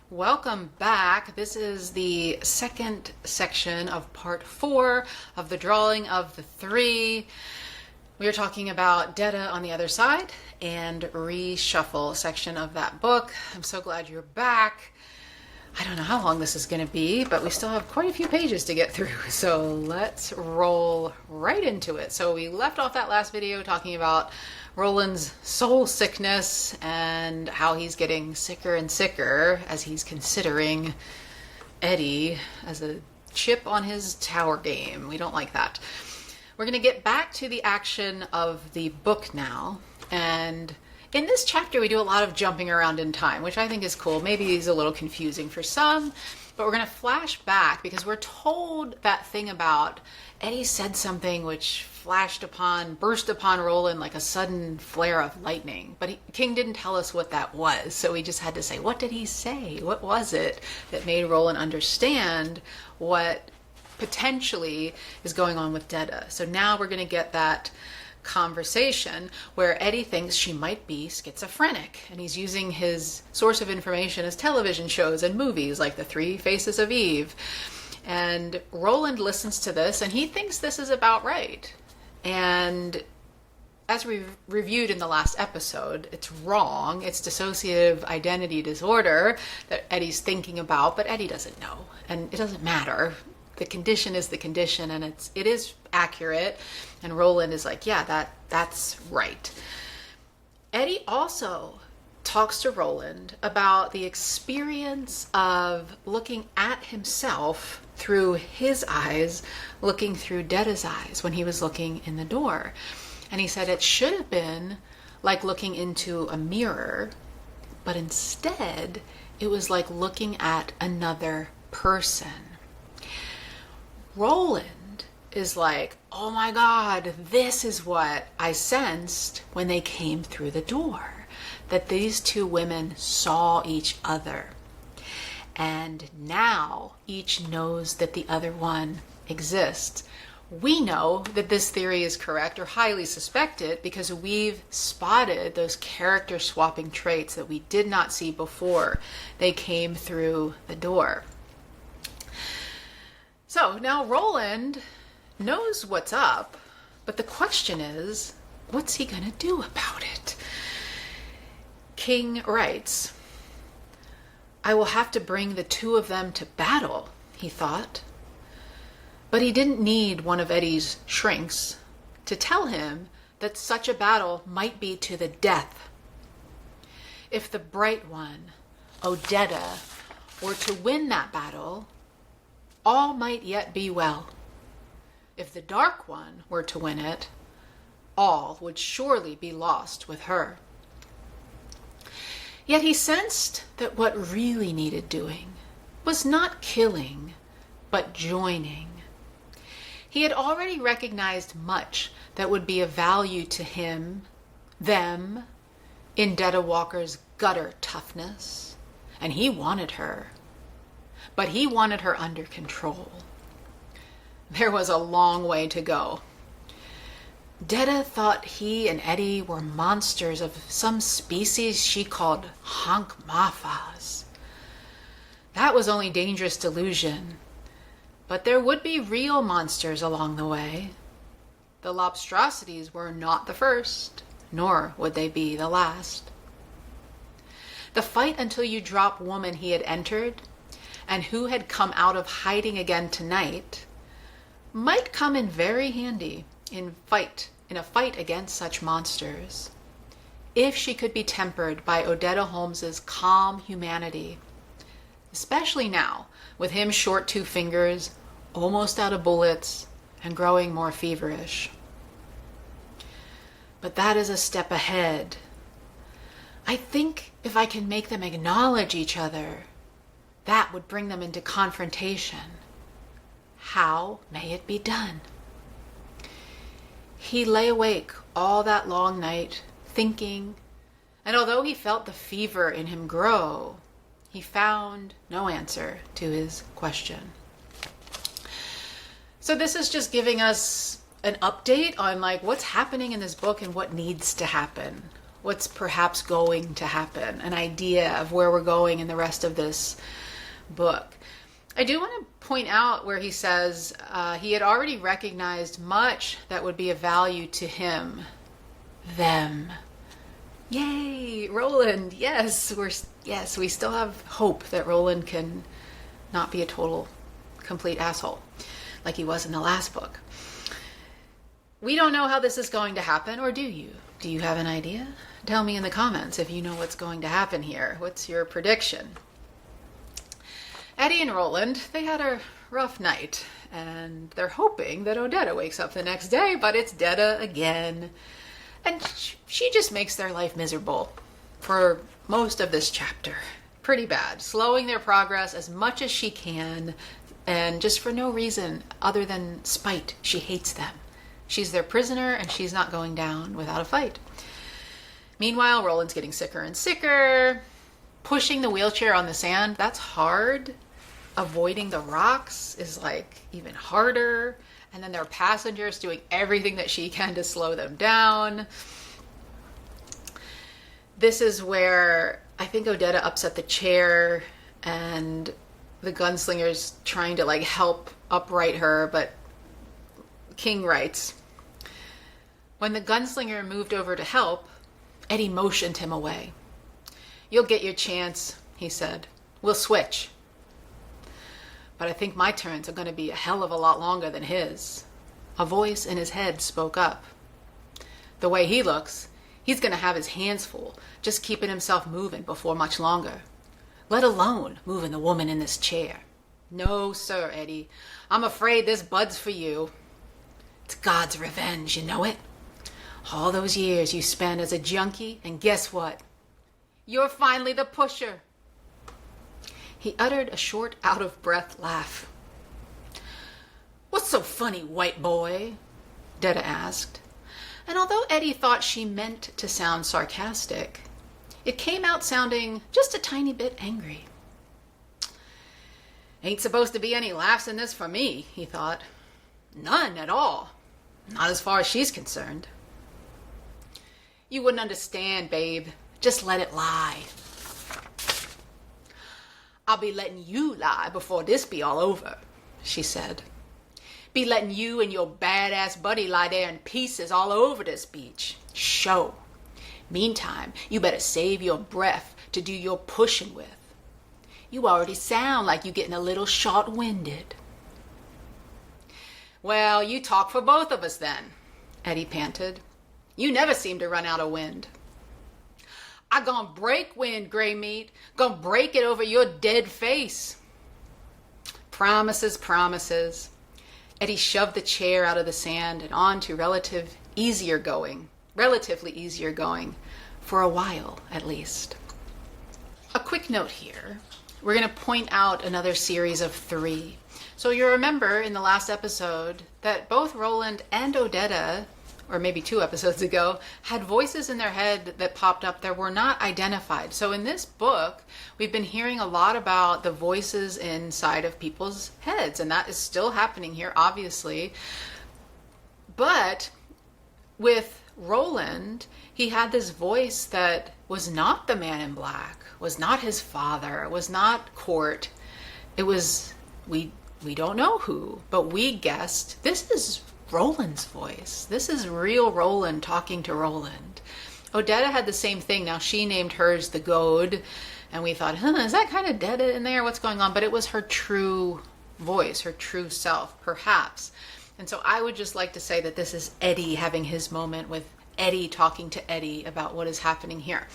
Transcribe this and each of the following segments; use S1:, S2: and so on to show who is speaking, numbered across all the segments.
S1: Welcome back. This is the second section of part 4 of the drawing of the three. We are talking about Detta on the Other Side and Reshuffle section of that book. I'm so glad you're back. I don't know how long this is going to be, but we still have quite a few pages to get through. So let's roll right into it. So we left off that last video talking about Roland's soul sickness and how he's getting sicker and sicker as he's considering Eddie as a chip on his tower game. We don't like that. We're going to get back to the action of the book now. And in this chapter, we do a lot of jumping around in time, which I think is cool. Maybe it's a little confusing for some, but we're going to flash back because we're told that thing about Eddie said something which burst upon Roland like a sudden flare of lightning. But King didn't tell us what that was, so we just had to say, what did he say? What was it that made Roland understand what potentially is going on with Detta? So now we're going to get that conversation where Eddie thinks she might be schizophrenic, and he's using his source of information as television shows and movies like The Three Faces of Eve. And Roland listens to this and he thinks this is about right. And as we reviewed in the last episode, it's wrong. It's dissociative identity disorder that Eddie's thinking about, but Eddie doesn't know, and it doesn't matter. The condition is the condition, and it is accurate. And Roland is like, yeah, that's right. Eddie also talks to Roland about the experience of looking at himself through his eyes, looking through Detta's eyes when he was looking in the door. And he said it should have been like looking into a mirror, but instead it was like looking at another person. Roland is like, oh my God, this is what I sensed when they came through the door, that these two women saw each other. And now each knows that the other one exists. We know that this theory is correct, or highly suspect it, because we've spotted those character swapping traits that we did not see before they came through the door. So now Roland knows what's up, but the question is, what's he going to do about it? King writes, I will have to bring the two of them to battle, he thought. But he didn't need one of Eddie's shrinks to tell him that such a battle might be to the death. If the bright one, Odetta, were to win that battle, all might yet be well. If the dark one were to win it, all would surely be lost with her. Yet he sensed that what really needed doing was not killing, but joining. He had already recognized much that would be of value to him, them, in Detta Walker's gutter toughness, and he wanted her. But he wanted her under control. There was a long way to go. Detta thought he and Eddie were monsters of some species she called Hankmafas. That was only dangerous delusion. But there would be real monsters along the way. The Lobstrosities were not the first, nor would they be the last. The fight until you drop woman he had entered, and who had come out of hiding again tonight, might come in very handy in a fight against such monsters, if she could be tempered by Odetta Holmes's calm humanity, especially now with him short 2 fingers, almost out of bullets, and growing more feverish. But that is a step ahead. I think if I can make them acknowledge each other, that would bring them into confrontation. How may it be done? He lay awake all that long night, thinking, and although he felt the fever in him grow, he found no answer to his question. So this is just giving us an update on what's happening in this book and what needs to happen. what's perhaps going to happen, an idea of where we're going in the rest of this book. I do want to point out where he says he had already recognized much that would be of value to him, them. Yay, Roland, yes, we still have hope that Roland can not be a total, complete asshole like he was in the last book. We don't know how this is going to happen, or do you? Do you have an idea? Tell me in the comments if you know what's going to happen here. What's your prediction? Eddie and Roland, they had a rough night, and they're hoping that Odetta wakes up the next day, but it's Detta again. And she just makes their life miserable for most of this chapter. Pretty bad. Slowing their progress as much as she can, and just for no reason other than spite. She hates them. She's their prisoner, and she's not going down without a fight. Meanwhile, Roland's getting sicker and sicker. Pushing the wheelchair on the sand, that's hard. Avoiding the rocks is like even harder. And then there are passengers doing everything that she can to slow them down. This is where I think Odetta upset the chair, and the gunslinger's trying to like help upright her, but King writes, when the gunslinger moved over to help, Eddie motioned him away. You'll get your chance, he said. We'll switch. But I think my turns are going to be a hell of a lot longer than his. A voice in his head spoke up. The way he looks, he's going to have his hands full, just keeping himself moving before much longer. Let alone moving the woman in this chair. No, sir, Eddie. I'm afraid this bud's for you. It's God's revenge, you know it? All those years you spent as a junkie, and guess what? You're finally the pusher. He uttered a short, out-of-breath laugh. What's so funny, white boy? Detta asked. And although Eddie thought she meant to sound sarcastic, it came out sounding just a tiny bit angry. Ain't supposed to be any laughs in this for me, he thought. None at all. Not as far as she's concerned. You wouldn't understand, babe. Just let it lie. I'll be letting you lie before this be all over, she said. Be letting you and your badass buddy lie there in pieces all over this beach. Show. Meantime, you better save your breath to do your pushing with. You already sound like you're getting a little short-winded. Well, you talk for both of us then, Eddie panted. You never seem to run out of wind. I gonna break wind, gray meat. Gonna break it over your dead face. Promises, promises. Eddie shoved the chair out of the sand and on to relatively easier going, for a while at least. A quick note here. We're going to point out another series of 3. So you remember in the last episode that both Roland and Odetta, or maybe 2 episodes ago, had voices in their head that popped up that were not identified. So in this book, we've been hearing a lot about the voices inside of people's heads, and that is still happening here, obviously. But with Roland, he had this voice that was not the man in black, was not his father, was not Court. It was, we don't know who, but we guessed this is Roland's voice. This is real Roland talking to Roland. Odetta had the same thing. Now she named hers the Goad, and we thought, is that kind of Detta in there? What's going on? But it was her true voice, her true self, perhaps. And so I would just like to say that this is Eddie having his moment with Eddie talking to Eddie about what is happening here.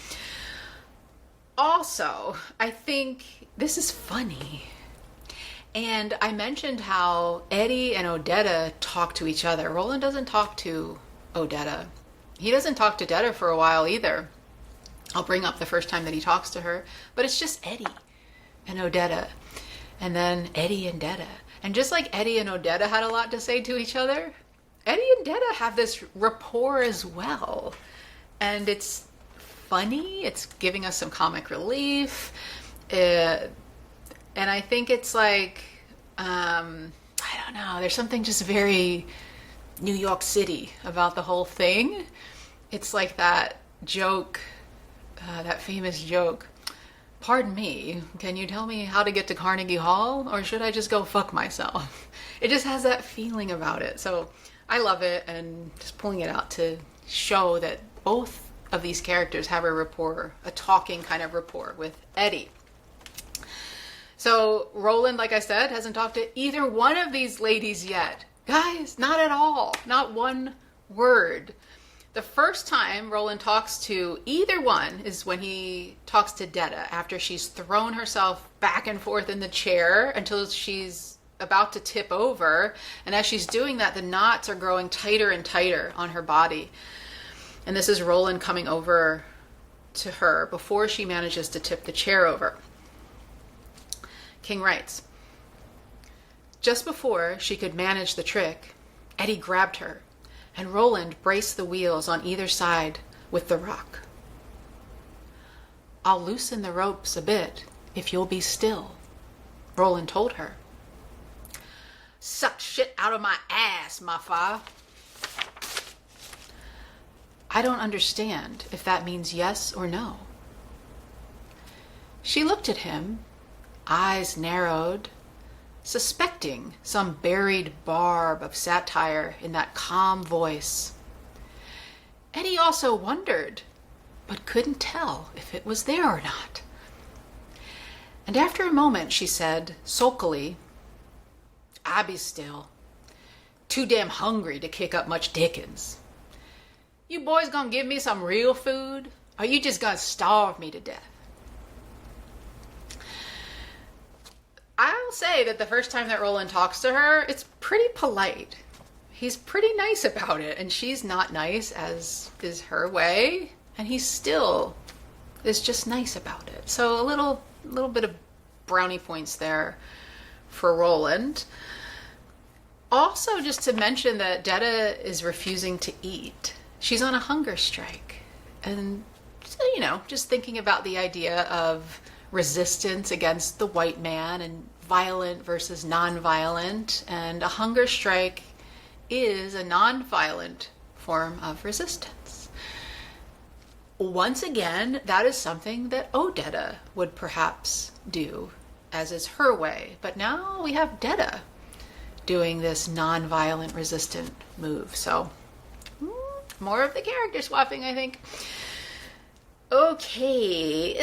S1: Also, I think this is funny. And I mentioned how Eddie and Odetta talk to each other. Roland doesn't talk to Odetta. He doesn't talk to Detta for a while either. I'll bring up the first time that he talks to her. But it's just Eddie and Odetta. And then Eddie and Detta. And just like Eddie and Odetta had a lot to say to each other, Eddie and Detta have this rapport as well. And it's funny. It's giving us some comic relief. And I think it's like, I don't know, there's something just very New York City about the whole thing. It's like that joke, that famous joke, "Pardon me, can you tell me how to get to Carnegie Hall, or should I just go fuck myself?" It just has that feeling about it. So I love it, and just pulling it out to show that both of these characters have a rapport, a talking kind of rapport with Eddie. So Roland, like I said, hasn't talked to either one of these ladies yet. Guys, not at all. Not one word. The first time Roland talks to either one is when he talks to Detta after she's thrown herself back and forth in the chair until she's about to tip over. And as she's doing that, the knots are growing tighter and tighter on her body. And this is Roland coming over to her before she manages to tip the chair over. King writes, "Just before she could manage the trick, Eddie grabbed her, and Roland braced the wheels on either side with the rock. 'I'll loosen the ropes a bit if you'll be still,' Roland told her. 'Suck shit out of my ass, ma fa.' 'I don't understand if that means yes or no.' She looked at him, eyes narrowed, suspecting some buried barb of satire in that calm voice. Eddie also wondered, but couldn't tell if it was there or not. And after a moment, she said, sulkily, 'I be still. Too damn hungry to kick up much dickens. You boys gonna give me some real food, or you just gonna starve me to death?' I'll say that the first time that Roland talks to her, it's pretty polite. He's pretty nice about it, and she's not nice, as is her way, and he still is just nice about it. So a little bit of brownie points there for Roland. Also, just to mention that Detta is refusing to eat. She's on a hunger strike. And, so, just thinking about the idea of resistance against the white man and violent versus non-violent, and a hunger strike is a non-violent form of resistance. Once again, that is something that Odetta would perhaps do, as is her way. But now we have Detta doing this non-violent resistant move. So more of the character swapping, I think. Okay,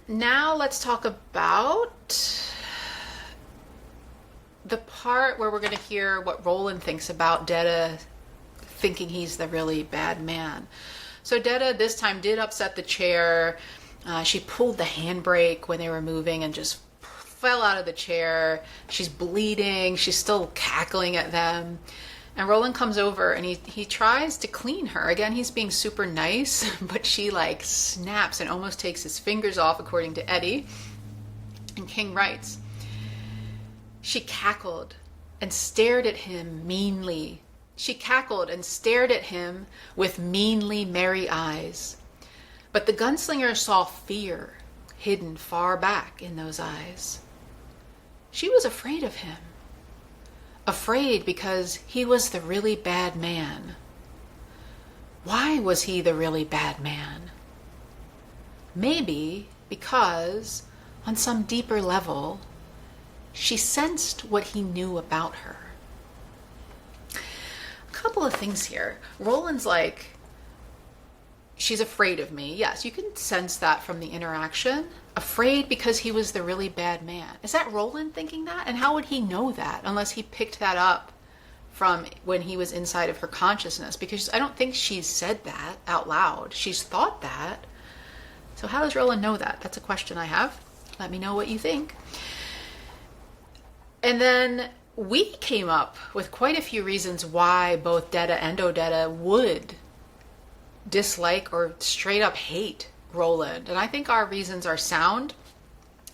S1: now let's talk about the part where we're going to hear what Roland thinks about Detta thinking he's the really bad man. So Detta this time did upset the chair. She pulled the handbrake when they were moving and just fell out of the chair. She's bleeding. She's still cackling at them. And Roland comes over and he tries to clean her. Again, he's being super nice, but she snaps and almost takes his fingers off, according to Eddie. And King writes, "She cackled and stared at him meanly. She cackled and stared at him with meanly merry eyes. But the gunslinger saw fear hidden far back in those eyes. She was afraid of him. Afraid because he was the really bad man. Why was he the really bad man? Maybe because, on some deeper level, she sensed what he knew about her." A couple of things here. Roland's like, she's afraid of me. Yes, you can sense that from the interaction. Afraid because he was the really bad man. Is that Roland thinking that? And how would he know that unless he picked that up from when he was inside of her consciousness? Because I don't think she's said that out loud. She's thought that. So how does Roland know that? That's a question I have. Let me know what you think. And then we came up with quite a few reasons why both Detta and Odetta would dislike or straight up hate Roland. And I think our reasons are sound.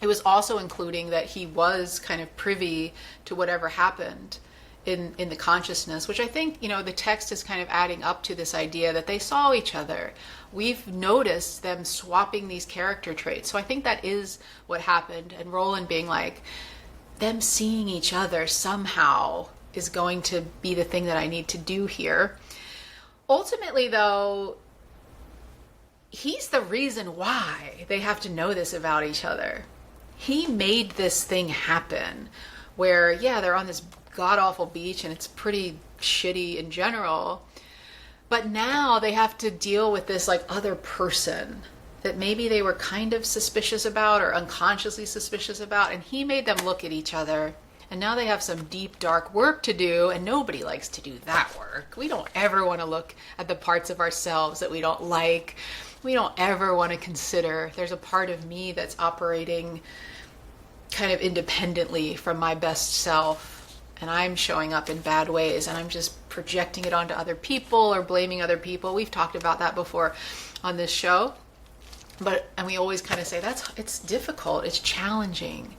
S1: It was also including that he was kind of privy to whatever happened in the consciousness, which I think, the text is kind of adding up to this idea that they saw each other. We've noticed them swapping these character traits. So I think that is what happened. And Roland being like, them seeing each other somehow is going to be the thing that I need to do here. Ultimately, though, he's the reason why they have to know this about each other. He made this thing happen where, yeah, they're on this god-awful beach and it's pretty shitty in general, but now they have to deal with this like other person that maybe they were kind of suspicious about or unconsciously suspicious about, and he made them look at each other. And now they have some deep, dark work to do, and nobody likes to do that work. We don't ever want to look at the parts of ourselves that we don't like. We don't ever want to consider there's a part of me that's operating kind of independently from my best self, and I'm showing up in bad ways, and I'm just projecting it onto other people or blaming other people. We've talked about that before on this show. And we always kind of say it's difficult, it's challenging.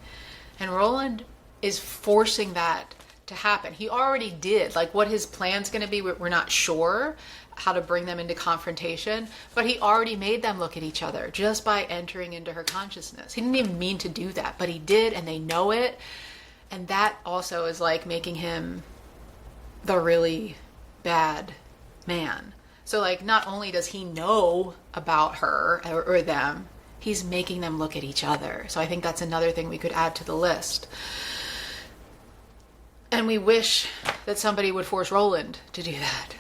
S1: And Roland is forcing that to happen. He already did. Like, what his plan's going to be, we're not sure how to bring them into confrontation, but he already made them look at each other just by entering into her consciousness. He didn't even mean to do that, but he did, and they know it. And that also is like making him the really bad man. So like, not only does he know about her or them, he's making them look at each other. So I think that's another thing we could add to the list. And we wish that somebody would force Roland to do that.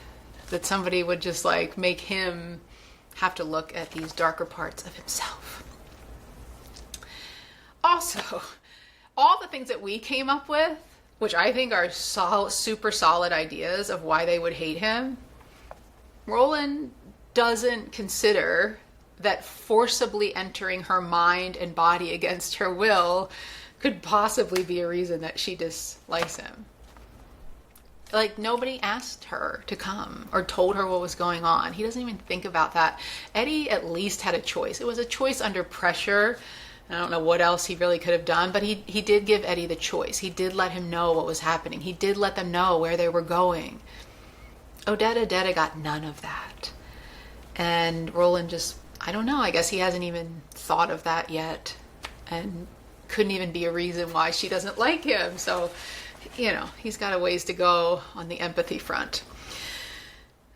S1: That somebody would just like make him have to look at these darker parts of himself. Also, all the things that we came up with, which I think are super solid ideas of why they would hate him, Roland doesn't consider that forcibly entering her mind and body against her will could possibly be a reason that she dislikes him. Like, nobody asked her to come or told her what was going on. He doesn't even think about that. Eddie at least had a choice. It was a choice under pressure. I don't know what else he really could have done, but he did give Eddie the choice. He did let him know what was happening. He did let them know where they were going. Odetta got none of that. And Roland just, I don't know, I guess he hasn't even thought of that yet. And couldn't even be a reason why she doesn't like him. So, you know, he's got a ways to go on the empathy front.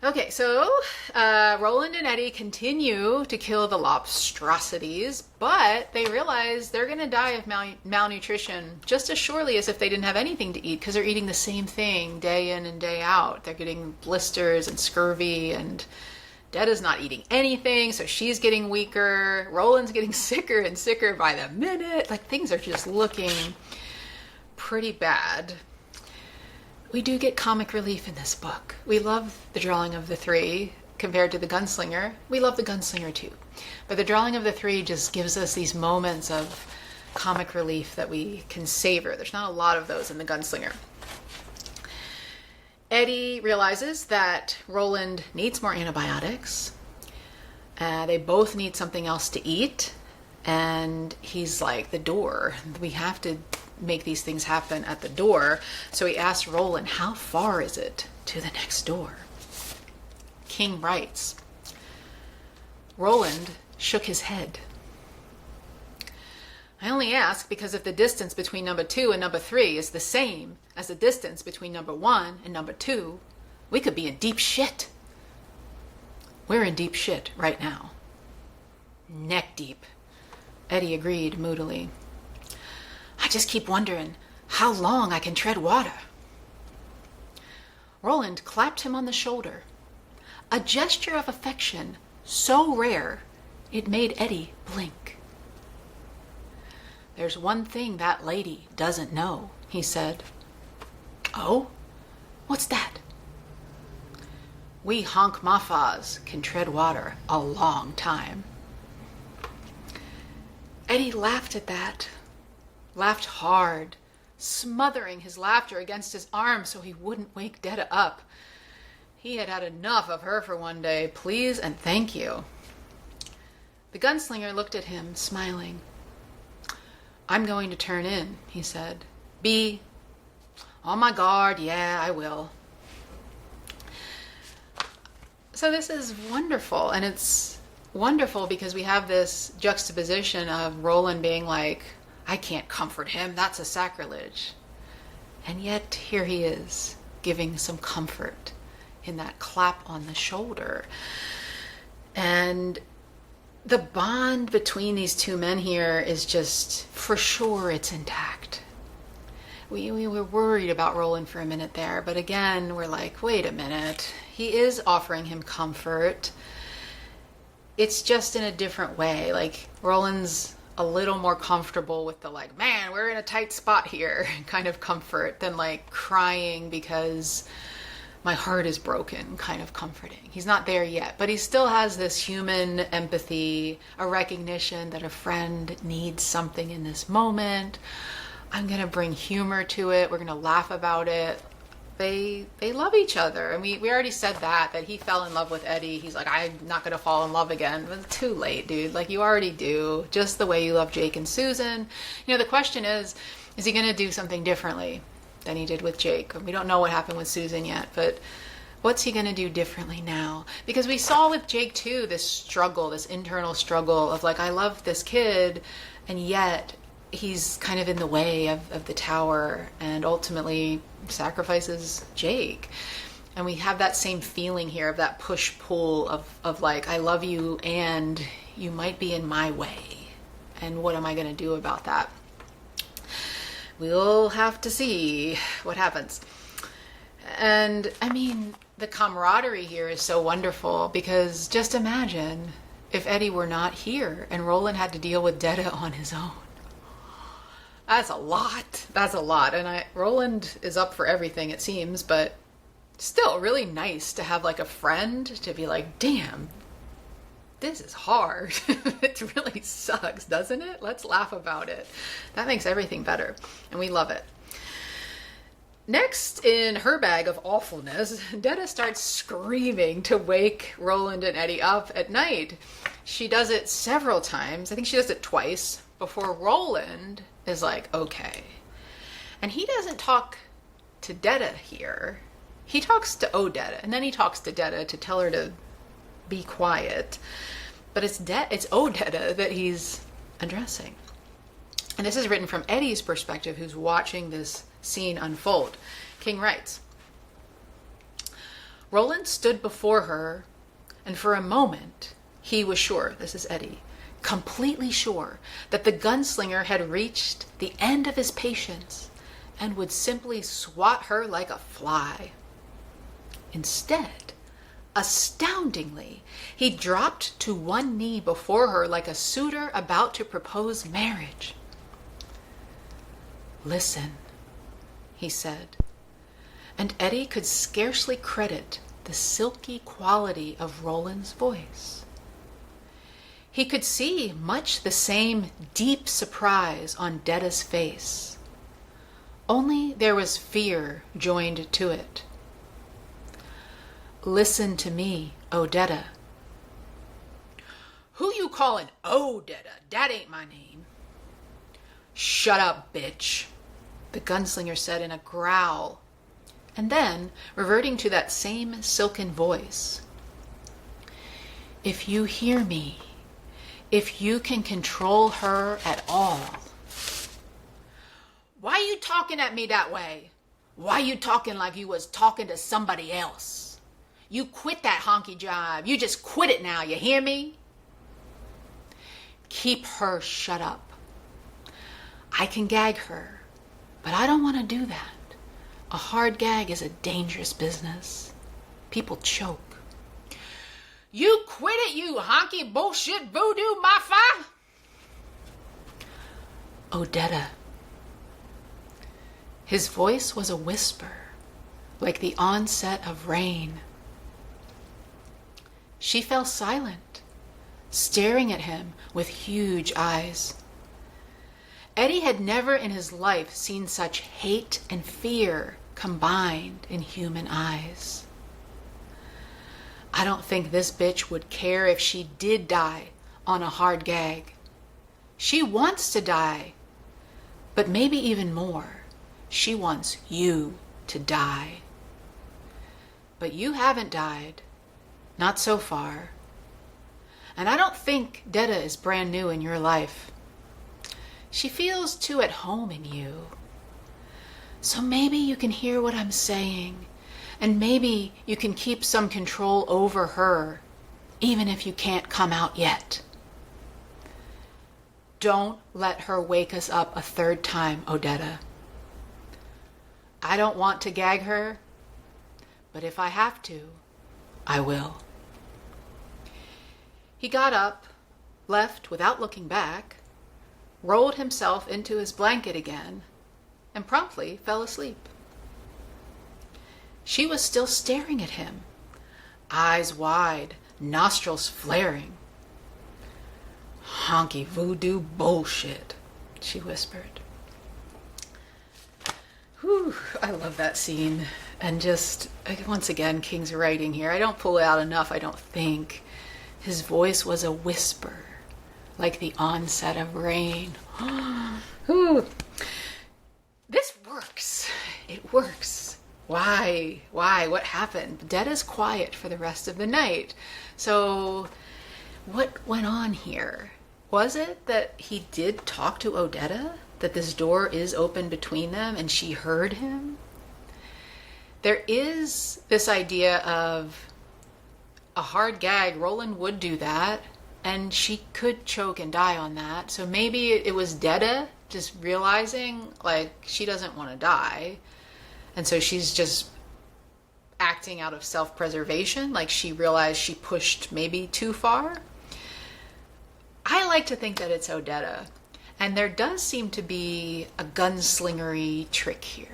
S1: Okay, so Roland and Eddie continue to kill the lobstrosities, but they realize they're going to die of malnutrition just as surely as if they didn't have anything to eat, because they're eating the same thing day in and day out. They're getting blisters and scurvy, and Detta's not eating anything, so she's getting weaker. Roland's getting sicker and sicker by the minute. Like, things are just looking pretty bad. We do get comic relief in this book. We love the drawing of the three compared to the gunslinger. We love the gunslinger too. But the drawing of the three just gives us these moments of comic relief that we can savor. There's not a lot of those in the gunslinger. Eddie realizes that Roland needs more antibiotics. They both need something else to eat. And he's like, the door. We have to make these things happen at the door. So he asks Roland, how far is it to the next door? King writes, Roland shook his head. I only ask because if the distance between number 2 and number 3 is the same as the distance between number 1 and number 2, we could be in deep shit. We're in deep shit right now. Neck deep, Eddie agreed moodily. I just keep wondering how long I can tread water. Roland clapped him on the shoulder, a gesture of affection so rare it made Eddie blink. There's one thing that lady doesn't know, he said. Oh? What's that? We honk mafas can tread water a long time. Eddie laughed at that. Laughed hard, smothering his laughter against his arm so he wouldn't wake Detta up. He had had enough of her for one day. Please and thank you. The gunslinger looked at him, smiling. I'm going to turn in, he said. Be on my guard. Yeah, I will. So this is wonderful, and it's wonderful because we have this juxtaposition of Roland being like, I can't comfort him, that's a sacrilege. And yet here he is, giving some comfort in that clap on the shoulder. And the bond between these two men here is just, for sure, it's intact. We were worried about Roland for a minute there, but again, we're like, wait a minute. He is offering him comfort. It's just in a different way. Like, Roland's a little more comfortable with the, like, man, we're in a tight spot here kind of comfort than, like, crying because my heart is broken kind of comforting. He's not there yet, but he still has this human empathy, a recognition that a friend needs something in this moment. I'm going to bring humor to it. We're going to laugh about it. They love each other. And we already said that he fell in love with Eddie. He's like, I'm not going to fall in love again. But it's too late, dude. Like, you already do, just the way you love Jake and Susan. You know, the question is he going to do something differently than he did with Jake? We don't know what happened with Susan yet, but what's he going to do differently now? Because we saw with Jake too, this struggle, this internal struggle of like, I love this kid, and yet he's kind of in the way of the tower and ultimately sacrifices Jake. And we have that same feeling here of that push-pull of like, I love you and you might be in my way. And what am I going to do about that? We'll have to see what happens. And I mean, the camaraderie here is so wonderful because just imagine if Eddie were not here and Roland had to deal with Detta on his own. That's a lot. That's a lot. And Roland is up for everything, it seems, but still really nice to have like a friend to be like, damn, this is hard. It really sucks, doesn't it? Let's laugh about it. That makes everything better. And we love it. Next in her bag of awfulness, Detta starts screaming to wake Roland and Eddie up at night. She does it several times. I think she does it twice before Roland is like, okay. And he doesn't talk to Detta here. He talks to Odetta, and then he talks to Detta to tell her to be quiet. But it's Odetta that he's addressing. And this is written from Eddie's perspective, who's watching this scene unfold. King writes, Roland stood before her, and for a moment he was sure, this is Eddie, completely sure that the gunslinger had reached the end of his patience and would simply swat her like a fly. Instead, astoundingly, he dropped to one knee before her like a suitor about to propose marriage. Listen, he said, and Eddie could scarcely credit the silky quality of Roland's voice. He could see much the same deep surprise on Detta's face, only there was fear joined to it. Listen to me, Odetta. Who you callin' Odetta? That ain't my name. Shut up, bitch, the gunslinger said in a growl, and then, reverting to that same silken voice, if you hear me, if you can control her at all. Why you talking at me that way? Why you talking like you was talking to somebody else? You quit that honky job. You just quit it now, you hear me? Keep her shut up. I can gag her, but I don't want to do that. A hard gag is a dangerous business. People choke. You quit it, you honky bullshit voodoo mafa! Odetta. His voice was a whisper, like the onset of rain. She fell silent, staring at him with huge eyes. Eddie had never in his life seen such hate and fear combined in human eyes. I don't think this bitch would care if she did die on a hard gag. She wants to die, but maybe even more, she wants you to die. But you haven't died, not so far. And I don't think Detta is brand new in your life. She feels too at home in you. So maybe you can hear what I'm saying, and maybe you can keep some control over her, even if you can't come out yet. Don't let her wake us up a third time, Odetta. I don't want to gag her, but if I have to, I will. He got up, left without looking back, rolled himself into his blanket again, and promptly fell asleep. She was still staring at him, eyes wide, nostrils flaring. "Honky voodoo bullshit," she whispered. Whew, I love that scene. And just, once again, King's writing here. I don't pull it out enough, I don't think. His voice was a whisper, like the onset of rain. Whew. This works. It works. Why? What happened? Detta's quiet for the rest of the night. So what went on here? Was it that he did talk to Odetta? That this door is open between them and she heard him? There is this idea of a hard gag. Roland would do that, and she could choke and die on that. So maybe it was Detta just realizing, like, she doesn't want to die. And so she's just acting out of self-preservation, like she realized she pushed maybe too far. I like to think that it's Odetta. And there does seem to be a gunslingery trick here.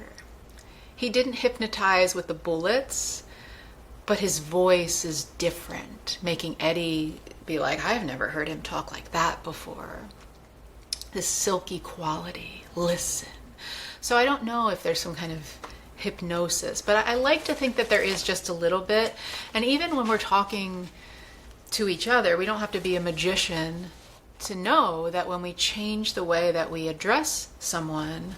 S1: He didn't hypnotize with the bullets, but his voice is different, making Eddie be like, I've never heard him talk like that before. This silky quality, listen. So I don't know if there's some kind of hypnosis, but I like to think that there is just a little bit. And even when we're talking to each other, we don't have to be a magician to know that when we change the way that we address someone,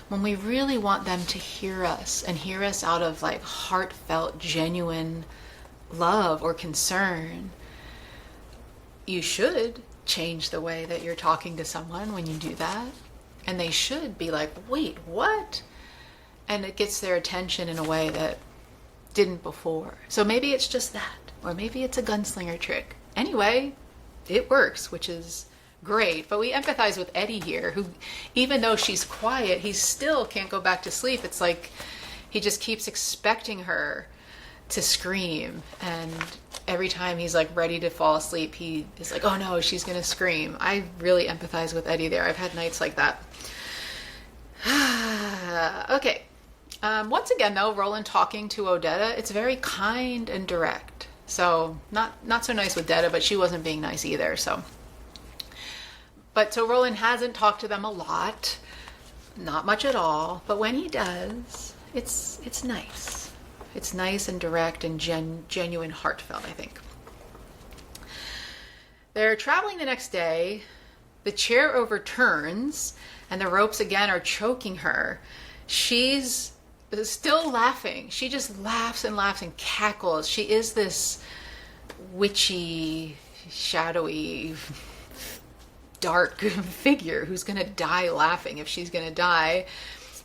S1: when we really want them to hear us and hear us out of like heartfelt, genuine love or concern, you should change the way that you're talking to someone when you do that. And they should be like, wait, what? And it gets their attention in a way that didn't before. So maybe it's just that, or maybe it's a gunslinger trick. Anyway, it works, which is great. But we empathize with Eddie here, who, even though she's quiet, he still can't go back to sleep. It's like he just keeps expecting her to scream. And every time he's like ready to fall asleep, he is like, oh no, she's going to scream. I really empathize with Eddie there. I've had nights like that. Okay. Once again, though, Roland talking to Odetta, it's very kind and direct. So not so nice with Detta, but she wasn't being nice either. So Roland hasn't talked to them a lot, not much at all. But when he does, it's nice. It's nice and direct and genuine, heartfelt, I think. They're traveling the next day. The chair overturns, and the ropes again are choking her. She's still laughing. She just laughs and laughs and cackles. She is this witchy, shadowy, dark figure who's going to die laughing if she's going to die,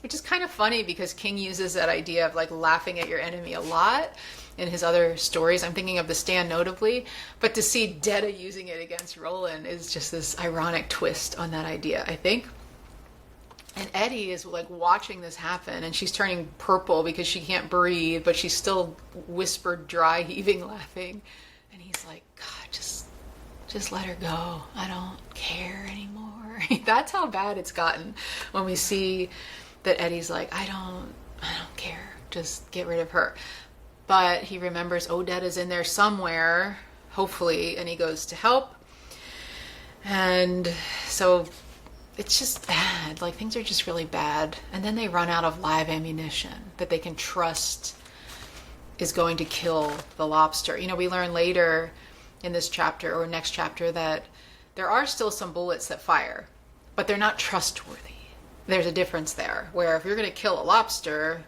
S1: which is kind of funny because King uses that idea of like laughing at your enemy a lot in his other stories. I'm thinking of The Stand notably, but to see Detta using it against Roland is just this ironic twist on that idea, I think. And Eddie is like watching this happen, and she's turning purple because she can't breathe, but she's still whispered, dry heaving, laughing. And he's like, God, just let her go. I don't care anymore. That's how bad it's gotten when we see that Eddie's like, I don't care. Just get rid of her. But he remembers Odetta's in there somewhere, hopefully, and he goes to help. And so it's just bad. Like, things are just really bad. And then they run out of live ammunition that they can trust is going to kill the lobster. You know, we learn later in this chapter or next chapter that there are still some bullets that fire, but they're not trustworthy. There's a difference there, where if you're going to kill a lobster,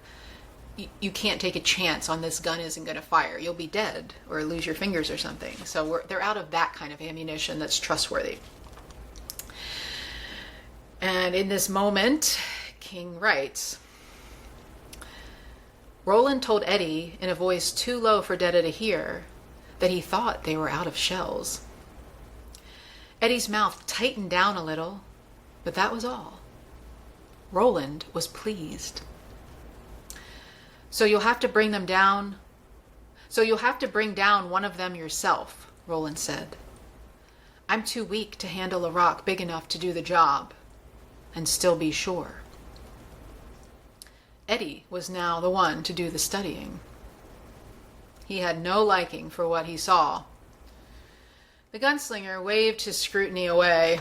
S1: you can't take a chance on this gun isn't going to fire. You'll be dead or lose your fingers or something. So they're out of that kind of ammunition that's trustworthy. And in this moment, King writes, Roland told Eddie in a voice too low for Detta to hear that he thought they were out of shells. Eddie's mouth tightened down a little, but that was all. Roland was pleased. So you'll have to bring down one of them yourself, Roland said. I'm too weak to handle a rock big enough to do the job and still be sure. Eddie was now the one to do the studying. He had no liking for what he saw. The gunslinger waved his scrutiny away.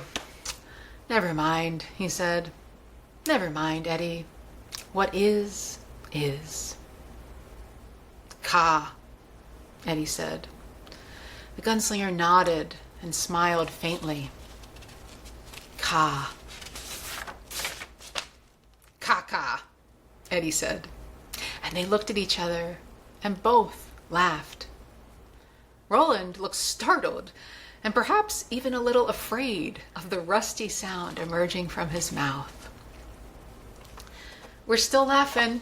S1: Never mind, he said. Never mind, Eddie. What is, is. Ka, Eddie said. The gunslinger nodded and smiled faintly. Ka. Ka, Eddie said. And they looked at each other and both laughed. Roland looked startled and perhaps even a little afraid of the rusty sound emerging from his mouth. We're still laughing.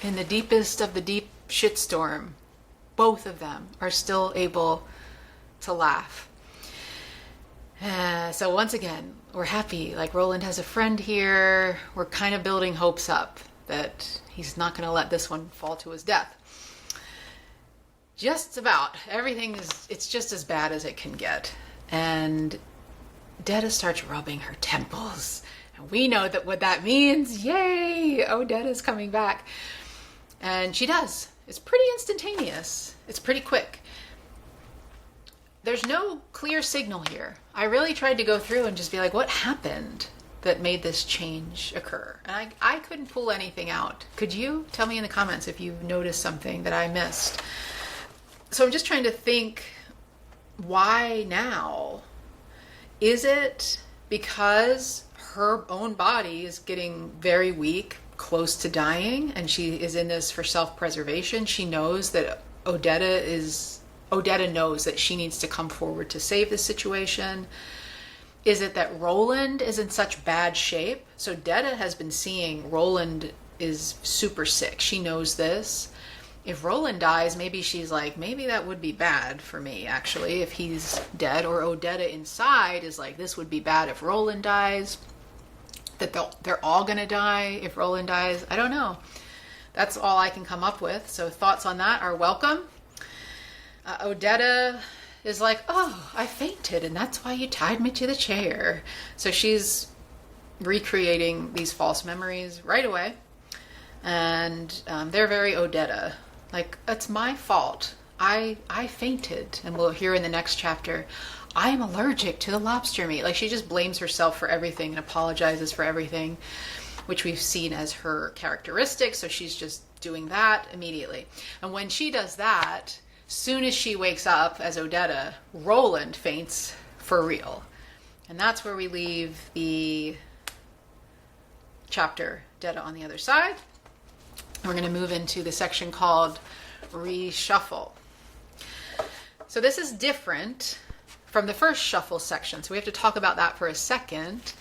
S1: In the deepest of the deep shitstorm, both of them are still able to laugh. So once again, we're happy. Like Roland has a friend here. We're kind of building hopes up that he's not going to let this one fall to his death. Just about. Everything it's just as bad as it can get. And Detta starts rubbing her temples. And we know that what that means. Yay! Odetta's coming back. And she does. It's pretty instantaneous. It's pretty quick. There's no clear signal here. I really tried to go through and just be like, what happened that made this change occur? And I couldn't pull anything out. Could you? Tell me in the comments if you've noticed something that I missed. So I'm just trying to think, why now? Is it because her own body is getting very weak, close to dying, and she is in this for self-preservation? She knows that Odetta knows that she needs to come forward to save this situation. Is it that Roland is in such bad shape? So Detta has been seeing Roland is super sick. She knows this. If Roland dies, maybe she's like, maybe that would be bad for me, actually, if he's dead. Or Odetta inside is like, this would be bad if Roland dies. That they're all going to die if Roland dies. I don't know. That's all I can come up with. So thoughts on that are welcome. Odetta is like, oh, I fainted, and that's why you tied me to the chair. So she's recreating these false memories right away. And they're very Odetta. Like, it's my fault. I fainted. And we'll hear in the next chapter, I am allergic to the lobster meat. Like, she just blames herself for everything and apologizes for everything, which we've seen as her characteristic. So she's just doing that immediately. And when she does that, soon as she wakes up as Odetta, Roland faints for real. And that's where we leave the chapter Detta on the Other Side. We're going to move into the section called Reshuffle. So this is different from the first shuffle section. So we have to talk about that for a second,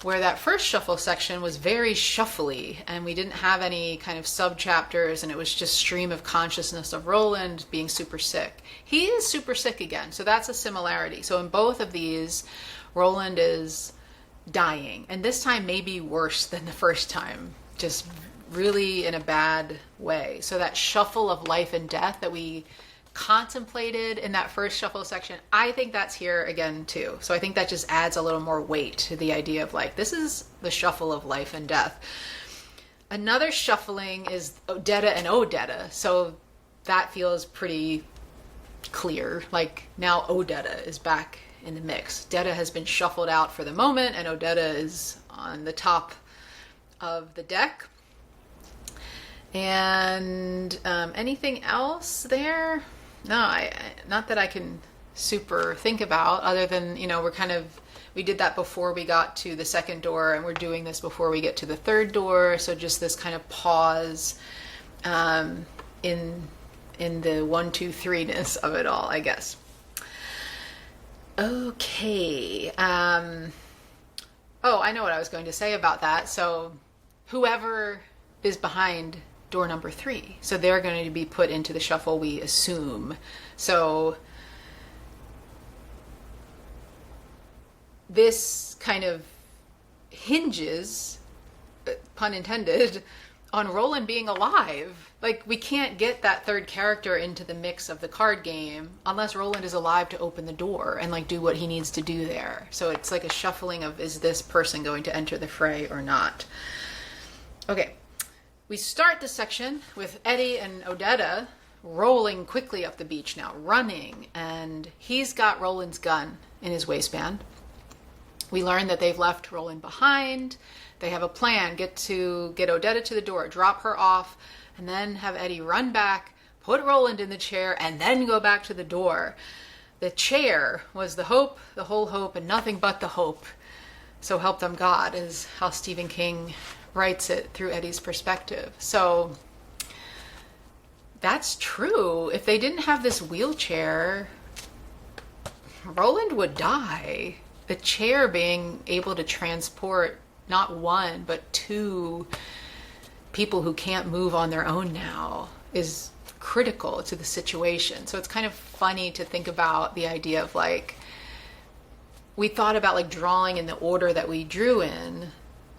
S1: where that first shuffle section was very shuffly and we didn't have any kind of sub-chapters, and it was just stream of consciousness of Roland being super sick. He is super sick again, so that's a similarity. So in both of these, Roland is dying, and this time maybe worse than the first time, just really in a bad way. So that shuffle of life and death that we contemplated in that first shuffle section, I think that's here again too. So I think that just adds a little more weight to the idea of like, this is the shuffle of life and death. Another shuffling is Detta and Odetta. So that feels pretty clear. Like now Odetta is back in the mix. Detta has been shuffled out for the moment and Odetta is on the top of the deck. And anything else there? No, not that I can super think about, other than, we did that before we got to the second door, and we're doing this before we get to the third door. So just this kind of pause in the 1, 2, 3-ness of it all, I guess. Okay. Oh, I know what I was going to say about that. So whoever is behind door number 3. So they're going to be put into the shuffle, we assume. So this kind of hinges, pun intended, on Roland being alive. Like, we can't get that third character into the mix of the card game unless Roland is alive to open the door and like do what he needs to do there. So it's like a shuffling of, is this person going to enter the fray or not? Okay, we start this section with Eddie and Odetta rolling quickly up the beach now, running, and he's got Roland's gun in his waistband. We learn that they've left Roland behind. They have a plan, get Odetta to the door, drop her off, and then have Eddie run back, put Roland in the chair, and then go back to the door. The chair was the hope, the whole hope, and nothing but the hope. So help them God, is how Stephen King writes it through Eddie's perspective. So that's true. If they didn't have this wheelchair, Roland would die. The chair being able to transport not one, but two people who can't move on their own now is critical to the situation. So it's kind of funny to think about the idea of like, we thought about like drawing in the order that we drew in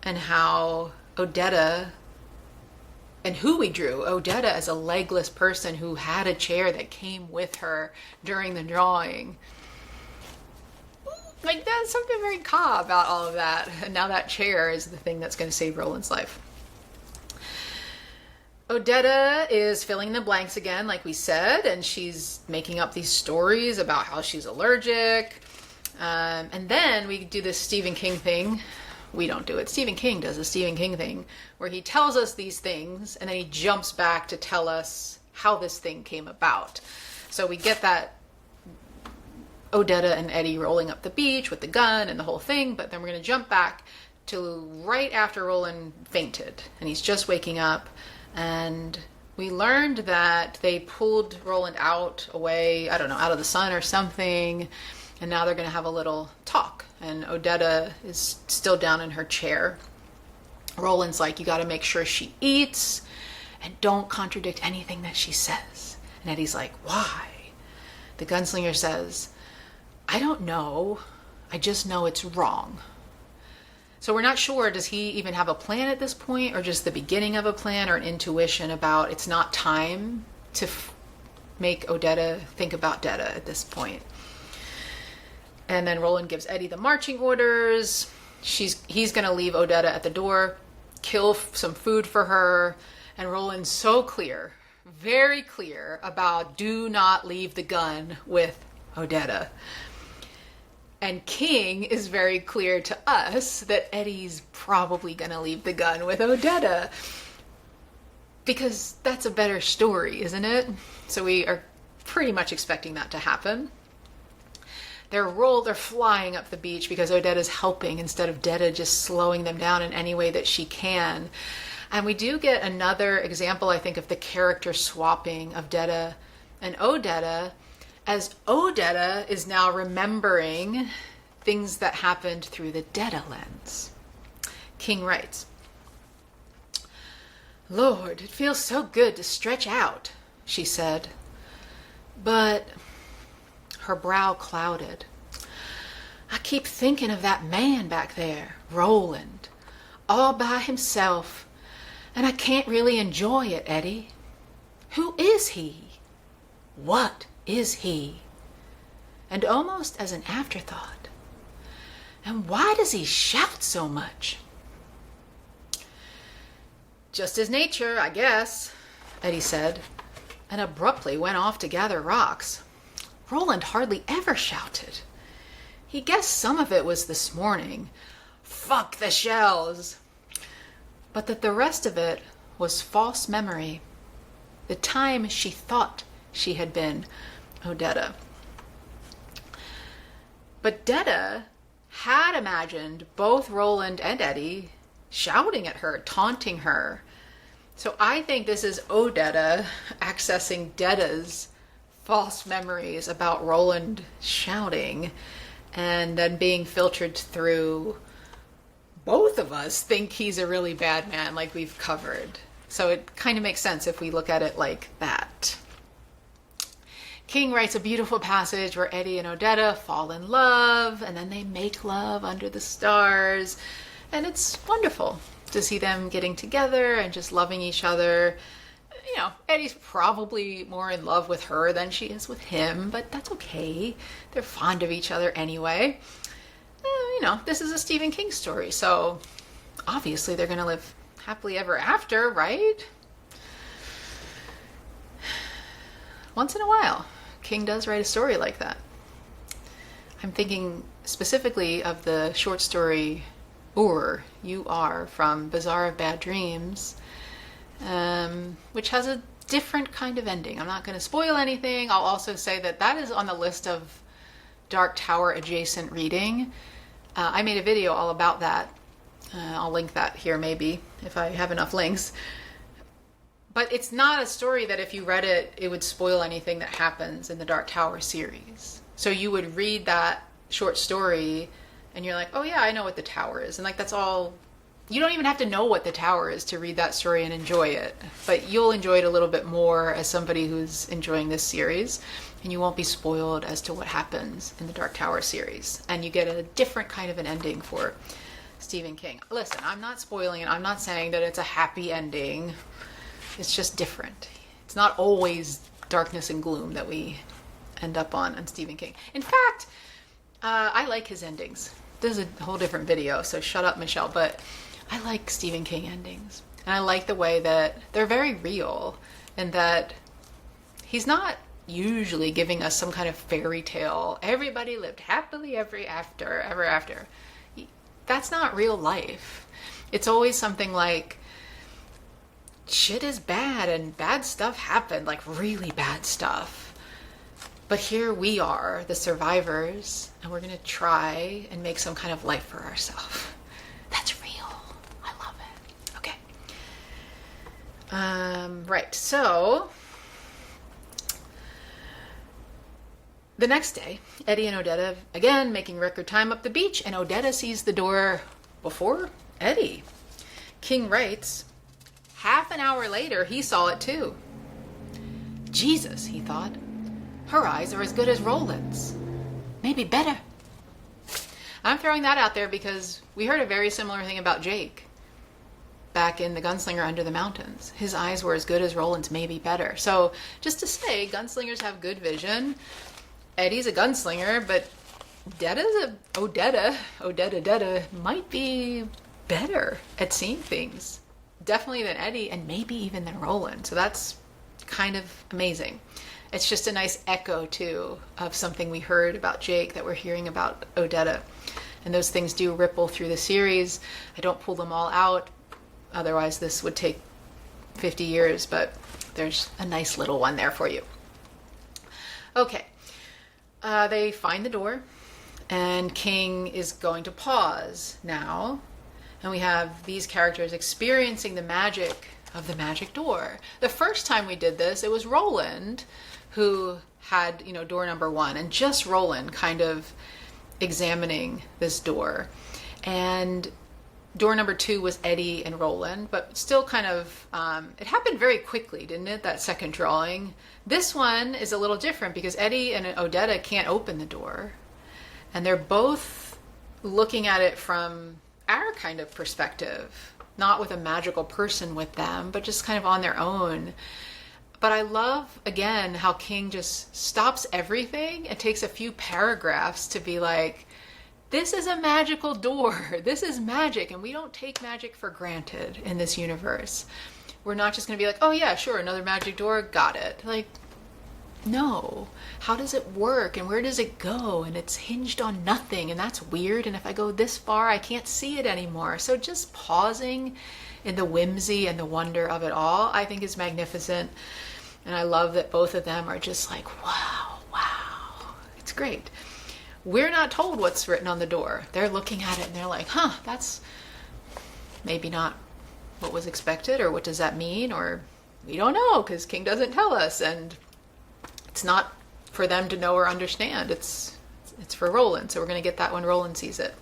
S1: and how Odetta and who we drew. Odetta as a legless person who had a chair that came with her during the drawing. Like, there's something very ka about all of that. And now that chair is the thing that's going to save Roland's life. Odetta is filling in the blanks again, like we said, and she's making up these stories about how she's allergic. And then we do this Stephen King thing. We don't do it. Stephen King does a Stephen King thing where he tells us these things and then he jumps back to tell us how this thing came about. So we get that Odetta and Eddie rolling up the beach with the gun and the whole thing, but then we're going to jump back to right after Roland fainted and he's just waking up, and we learned that they pulled Roland away, I don't know, out of the sun or something, and now they're going to have a little talk, and Odetta is still down in her chair. Roland's like, you got to make sure she eats and don't contradict anything that she says. And Eddie's like, why? The gunslinger says, I don't know. I just know it's wrong. So we're not sure, does he even have a plan at this point, or just the beginning of a plan, or an intuition about it's not time to make Odetta think about Detta at this point. And then Roland gives Eddie the marching orders. He's going to leave Odetta at the door, kill some food for her, and Roland's so clear, very clear about do not leave the gun with Odetta. And King is very clear to us that Eddie's probably going to leave the gun with Odetta. Because that's a better story, isn't it? So we are pretty much expecting that to happen. They're flying up the beach because Odetta's helping instead of Detta just slowing them down in any way that she can. And we do get another example, I think, of the character swapping of Detta and Odetta, as Odetta is now remembering things that happened through the Detta lens. King writes, Lord, it feels so good to stretch out, she said. But her brow clouded. I keep thinking of that man back there, Roland, all by himself, and I can't really enjoy it, Eddie. Who is he? What is he? And almost as an afterthought, and why does he shout so much? Just his nature, I guess, Eddie said, and abruptly went off to gather rocks. Roland hardly ever shouted. He guessed some of it was this morning. Fuck the shells! But that the rest of it was false memory. The time she thought she had been Odetta. But Detta had imagined both Roland and Eddie shouting at her, taunting her. So I think this is Odetta accessing Detta's false memories about Roland shouting, and then being filtered through both of us think he's a really bad man, like we've covered. So it kind of makes sense if we look at it like that. King writes a beautiful passage where Eddie and Odetta fall in love, and then they make love under the stars. And it's wonderful to see them getting together and just loving each other. You know, Eddie's probably more in love with her than she is with him, but that's okay. They're fond of each other anyway. You know, this is a Stephen King story, so obviously they're going to live happily ever after, right? Once in a while, King does write a story like that. I'm thinking specifically of the short story You Are from Bazaar of Bad Dreams, which has a different kind of ending. I'm not going to spoil anything. I'll also say that that is on the list of Dark Tower adjacent reading. I made a video all about that. I'll link that here maybe if I have enough links. But it's not a story that if you read it, it would spoil anything that happens in the Dark Tower series. So you would read that short story and you're like, oh yeah, I know what the tower is. And like, that's all. You don't even have to know what the tower is to read that story and enjoy it. But you'll enjoy it a little bit more as somebody who's enjoying this series. And you won't be spoiled as to what happens in the Dark Tower series. And you get a different kind of an ending for Stephen King. Listen, I'm not spoiling it. I'm not saying that it's a happy ending. It's just different. It's not always darkness and gloom that we end up on Stephen King. In fact, I like his endings. This is a whole different video, so shut up, Michelle. But I like Stephen King endings. And I like the way that they're very real and that he's not usually giving us some kind of fairy tale. Everybody lived happily ever after. That's not real life. It's always something like, shit is bad and bad stuff happened, like really bad stuff. But here we are, the survivors, and we're going to try and make some kind of life for ourselves. That's real. I love it. Okay. Right. So the next day, Eddie and Odetta again making record time up the beach, and Odetta sees the door before Eddie. King writes, half an hour later, he saw it too. Jesus, he thought. Her eyes are as good as Roland's. Maybe better. I'm throwing that out there because we heard a very similar thing about Jake back in The Gunslinger Under the Mountains. His eyes were as good as Roland's, maybe better. So just to say, gunslingers have good vision. Eddie's a gunslinger, but Odetta might be better at seeing things. Definitely than Eddie, and maybe even than Roland. So that's kind of amazing. It's just a nice echo, too, of something we heard about Jake that we're hearing about Odetta. And those things do ripple through the series. I don't pull them all out. Otherwise, this would take 50 years, but there's a nice little one there for you. Okay. They find the door, and King is going to pause now. And we have these characters experiencing the magic of the magic door. The first time we did this, it was Roland who had, door number 1, and just Roland kind of examining this door. And door number 2 was Eddie and Roland, but still kind of, it happened very quickly, didn't it? That second drawing. This one is a little different because Eddie and Odetta can't open the door. And they're both looking at it from our kind of perspective, not with a magical person with them, but just kind of on their own. But I love, again, how King just stops everything and takes a few paragraphs to be like, this is a magical door. This is magic, and we don't take magic for granted in this universe. We're not just going to be like, oh yeah, sure, another magic door, got it. Like, no. How does it work, and where does it go? And it's hinged on nothing, and that's weird, and if I go this far, I can't see it anymore. So just pausing in the whimsy and the wonder of it all, I think is magnificent. And I love that both of them are just like, wow. It's great. We're not told what's written on the door. They're looking at it and they're like, that's maybe not what was expected, or what does that mean? Or we don't know because King doesn't tell us, and it's not for them to know or understand. It's for Roland. So we're going to get that when Roland sees it.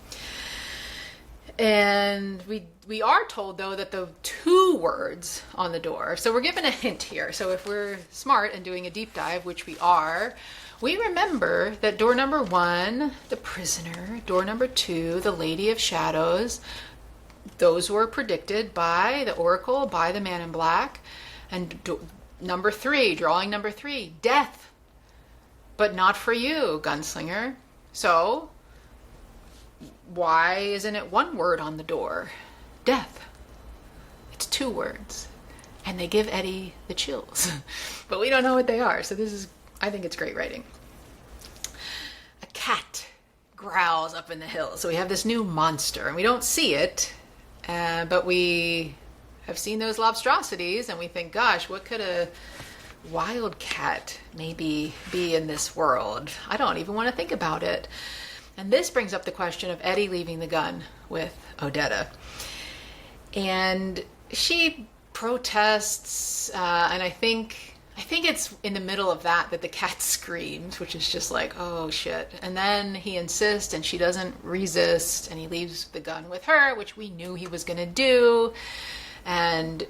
S1: And we are told, though, that the two words on the door, so we're given a hint here. So if we're smart and doing a deep dive, which we are, we remember that door number 1, the prisoner, door number 2, the Lady of Shadows, those were predicted by the oracle, by the man in black. And number 3, drawing number 3, death. But not for you, gunslinger. So why isn't it one word on the door? Death. It's 2 words. And they give Eddie the chills. But we don't know what they are. So I think it's great writing. A cat growls up in the hills. So we have this new monster, and we don't see it, but we have seen those lobstrosities, and we think, gosh, what could a wild cat maybe be in this world? I don't even want to think about it. And this brings up the question of Eddie leaving the gun with Odetta. And she protests, and I think it's in the middle of that the cat screams, which is just like, oh shit. And then he insists, and she doesn't resist, and he leaves the gun with her, which we knew he was going to do. And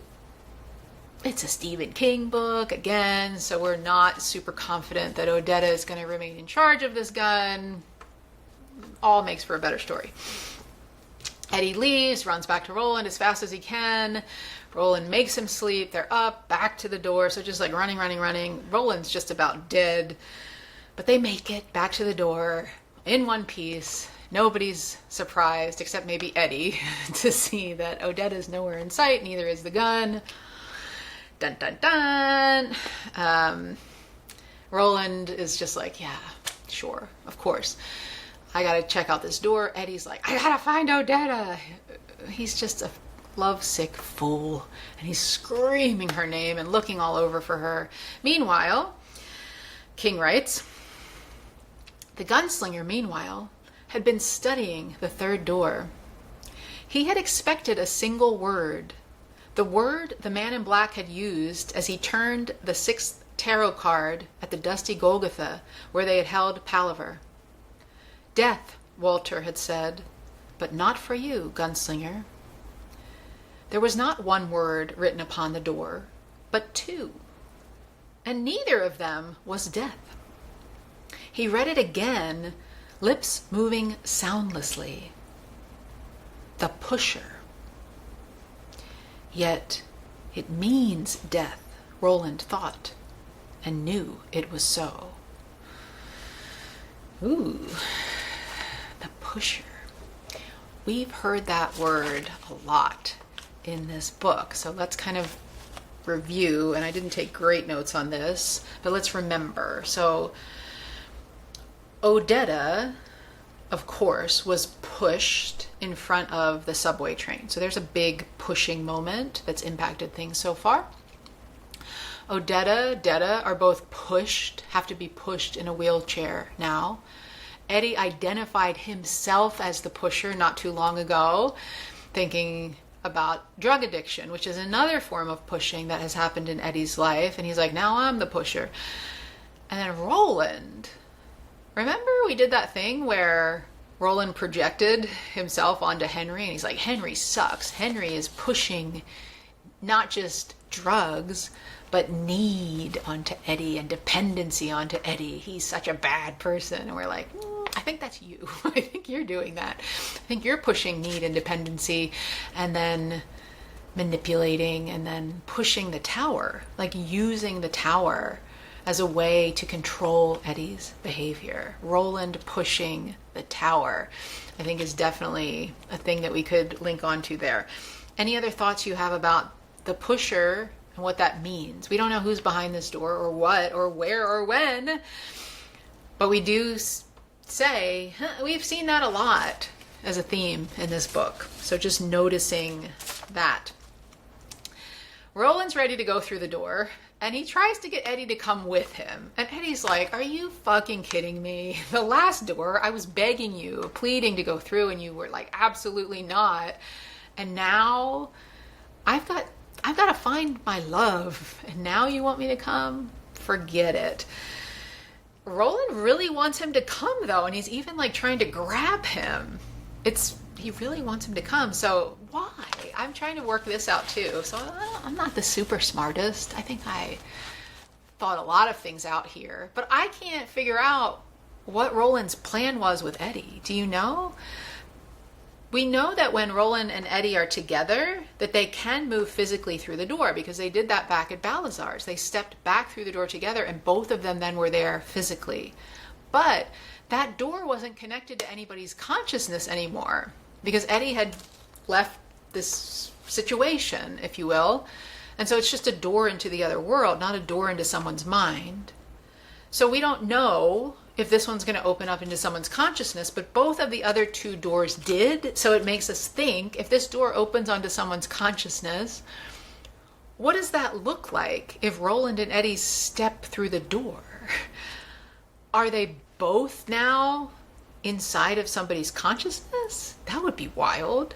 S1: it's a Stephen King book again, so we're not super confident that Odetta is going to remain in charge of this gun. All makes for a better story. Eddie leaves, runs back to Roland as fast as he can. Roland makes him sleep. They're up, back to the door. So just like running. Roland's just about dead. But they make it back to the door in one piece. Nobody's surprised, except maybe Eddie, to see that Odetta's nowhere in sight. Neither is the gun. Dun, dun, dun. Roland is just like, yeah, sure, of course. I gotta check out this door. Eddie's like, I gotta find Odetta. He's just a lovesick fool. And he's screaming her name and looking all over for her. Meanwhile, King writes, the gunslinger, meanwhile, had been studying the third door. He had expected a single word. The word the man in black had used as he turned the 6th tarot card at the dusty Golgotha where they had held palaver. Death, Walter had said, but not for you, gunslinger. There was not one word written upon the door, but 2, and neither of them was death. He read it again, lips moving soundlessly. The pusher. Yet it means death, Roland thought, and knew it was so. Ooh. The pusher. We've heard that word a lot in this book. So let's kind of review, and I didn't take great notes on this, but let's remember. So Odetta, of course, was pushed in front of the subway train. So there's a big pushing moment that's impacted things so far. Odetta, Detta are both pushed, have to be pushed in a wheelchair now. Eddie identified himself as the pusher not too long ago, thinking about drug addiction, which is another form of pushing that has happened in Eddie's life. And he's like, now I'm the pusher. And then Roland, remember we did that thing where Roland projected himself onto Henry, and he's like, Henry sucks. Henry is pushing not just drugs, but need onto Eddie and dependency onto Eddie. He's such a bad person. And we're like, I think that's you. I think you're doing that. I think you're pushing need and dependency, and then manipulating, and then pushing the tower, like using the tower as a way to control Eddie's behavior. Roland pushing the tower, I think, is definitely a thing that we could link onto there. Any other thoughts you have about the pusher and what that means? We don't know who's behind this door or what or where or when, but we do say we've seen that a lot as a theme in this book. So just noticing that. Roland's ready to go through the door, and he tries to get Eddie to come with him. And Eddie's like, are you fucking kidding me? The last door, I was begging you, pleading to go through, and you were like, absolutely not. And now I've got to find my love, and now you want me to come? Forget it. Roland really wants him to come, though, and he's even like trying to grab him. It's he really wants him to come. So why? I'm trying to work this out too. So I'm not the super smartest. I think I thought a lot of things out here, but I can't figure out what Roland's plan was with Eddie. Do you know? We know that when Roland and Eddie are together, that they can move physically through the door, because they did that back at Balazar's. They stepped back through the door together, and both of them then were there physically. But that door wasn't connected to anybody's consciousness anymore, because Eddie had left this situation, if you will. And so it's just a door into the other world, not a door into someone's mind. So we don't know if this one's going to open up into someone's consciousness, but both of the other two doors did. So it makes us think, if this door opens onto someone's consciousness, what does that look like if Roland and Eddie step through the door? Are they both now inside of somebody's consciousness? That would be wild.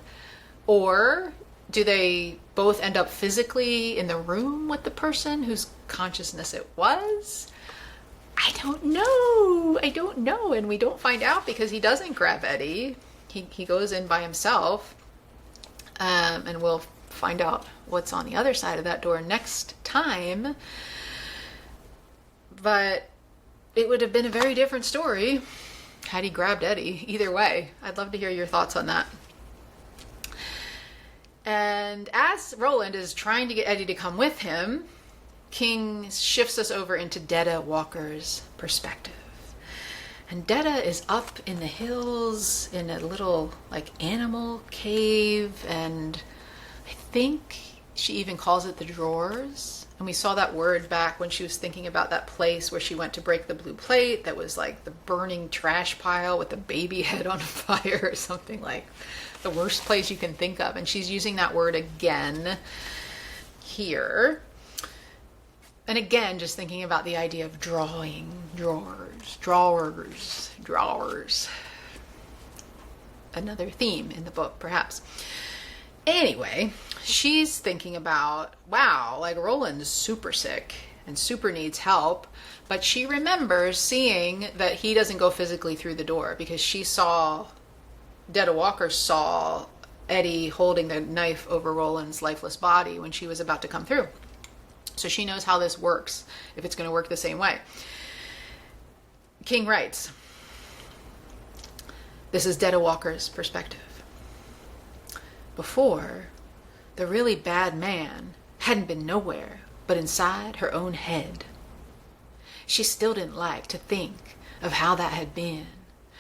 S1: Or do they both end up physically in the room with the person whose consciousness it was? I don't know. And we don't find out, because he doesn't grab Eddie. He goes in by himself. And we'll find out what's on the other side of that door next time. But it would have been a very different story had he grabbed Eddie. Either way, I'd love to hear your thoughts on that. And as Roland is trying to get Eddie to come with him, King shifts us over into Detta Walker's perspective. And Detta is up in the hills in a little animal cave, and I think she even calls it the drawers. And we saw that word back when she was thinking about that place where she went to break the blue plate that was like the burning trash pile with the baby head on fire, or something like the worst place you can think of. And she's using that word again here. And again, just thinking about the idea of drawing, drawers. Another theme in the book, perhaps. Anyway, she's thinking about, wow, Roland's super sick and super needs help. But she remembers seeing that he doesn't go physically through the door, because Detta Walker saw Eddie holding the knife over Roland's lifeless body when she was about to come through. So she knows how this works, if it's going to work the same way. King writes, this is Detta Walker's perspective. Before, the really bad man hadn't been nowhere but inside her own head. She still didn't like to think of how that had been,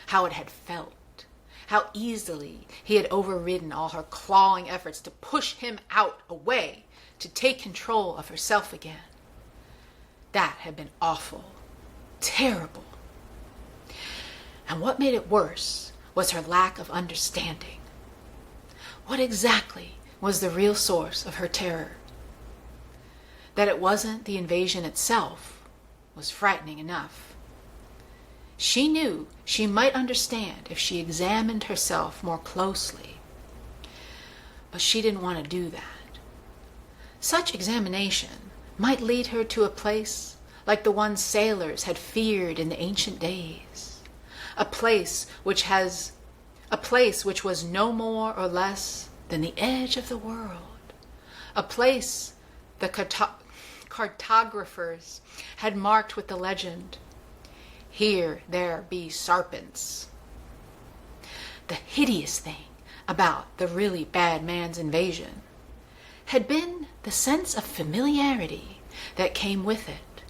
S1: how it had felt, how easily he had overridden all her clawing efforts to push him out, away, to take control of herself again. That had been awful, terrible. And what made it worse was her lack of understanding. What exactly was the real source of her terror? That it wasn't the invasion itself was frightening enough. She knew she might understand if she examined herself more closely, but she didn't want to do that. Such examination might lead her to a place like the one sailors had feared in the ancient days, a place which was no more or less than the edge of the world, a place the cartographers had marked with the legend, "Here there be sarpents." The hideous thing about the really bad man's invasion had been the sense of familiarity that came with it,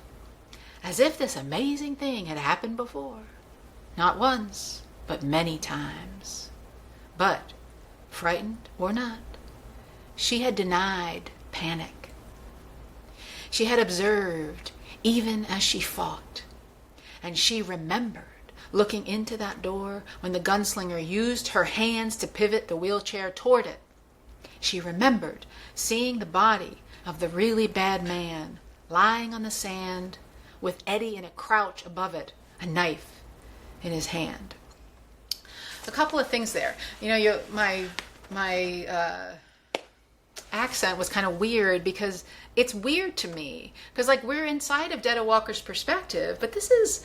S1: as if this amazing thing had happened before, not once, but many times. But, frightened or not, she had denied panic. She had observed even as she fought, and she remembered looking into that door when the gunslinger used her hands to pivot the wheelchair toward it. She remembered seeing the body of the really bad man lying on the sand with Eddie in a crouch above it, a knife in his hand. A couple of things there. My accent was kind of weird, because it's weird to me, because we're inside of Detta Walker's perspective, but this is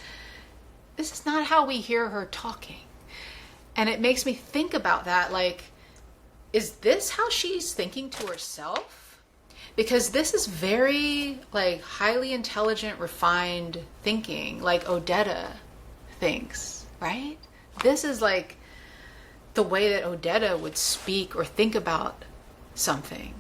S1: not how we hear her talking. And it makes me think about that, like, is this how she's thinking to herself? Because this is very, like, highly intelligent, refined thinking, like Odetta thinks, right? This is like the way that Odetta would speak or think about something.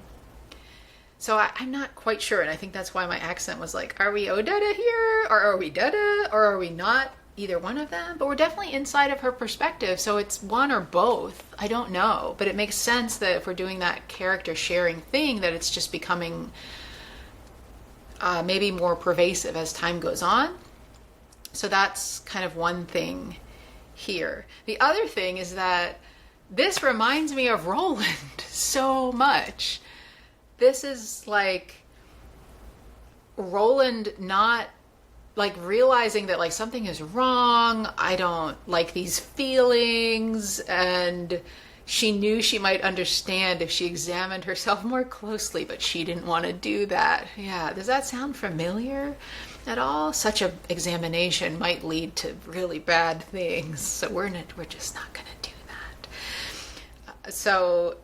S1: So I'm not quite sure, and I think that's why my accent was like, are we Odetta here, or are we Detta, or are we not either one of them? But we're definitely inside of her perspective, so it's one or both. I don't know, but it makes sense that if we're doing that character sharing thing, that it's just becoming maybe more pervasive as time goes on. So that's kind of one thing here. The other thing is that this reminds me of Roland so much. This is like Roland not like realizing that like something is wrong. I don't like these feelings. And she knew she might understand if she examined herself more closely, but she didn't want to do that. Yeah. Does that sound familiar at all? Such an examination might lead to really bad things. So we're just not going to do that. So